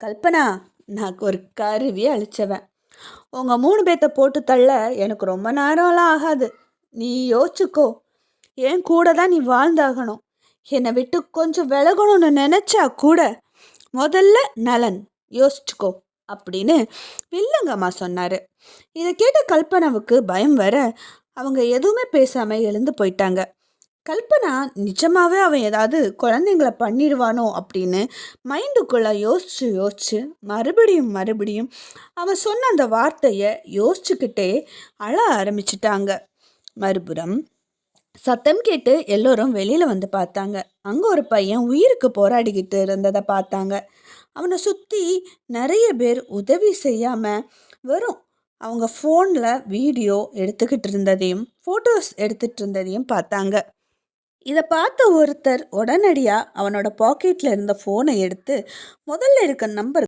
கல்பனா, நான் ஒரு கருவி அழிச்சவன். உங்கள் 3 பேர்த்த போட்டு தள்ள எனக்கு ரொம்ப நேரம்லாம் ஆகாது. நீ யோசிச்சுக்கோ. என் கூட தான் நீ வாழ்ந்தாகணும். என்னை விட்டு கொஞ்சம் விலகணும்னு நினச்சா கூட முதல்ல நலன் யோசிச்சுக்கோ அப்படின்னு வில்லங்கம்மா சொன்னார். இதை கேட்ட கல்பனாவுக்கு பயம் வர அவங்க எதுவுமே பேசாமல் எழுந்து போயிட்டாங்க. கல்பனா நிஜமாவே அவன் ஏதாவது குழந்தைங்களை பண்ணிடுவானோ அப்படின்னு மைண்டுக்குள்ளே யோசிச்சு யோசிச்சு மறுபடியும் மறுபடியும் அவன் சொன்ன அந்த வார்த்தையை யோசிச்சுக்கிட்டே அழ ஆரம்பிச்சிட்டாங்க. மறுபுறம் சத்தம் கேட்டு எல்லோரும் வெளியில் வந்து பார்த்தாங்க. அங்கே ஒரு பையன் உயிருக்கு போராடிக்கிட்டு இருந்ததை பார்த்தாங்க. அவனை சுற்றி நிறைய பேர் உதவி செய்யாமல் வெறும் அவங்க ஃபோனில் வீடியோ எடுத்துக்கிட்டு இருந்ததையும் ஃபோட்டோஸ் எடுத்துகிட்டு இருந்ததையும் பார்த்தாங்க. இதை பார்த்த ஒருத்தர் உடனடியாக அவனோட பாக்கெட்டில் இருந்த ஃபோனை எடுத்து முதல்ல இருக்க நம்பர்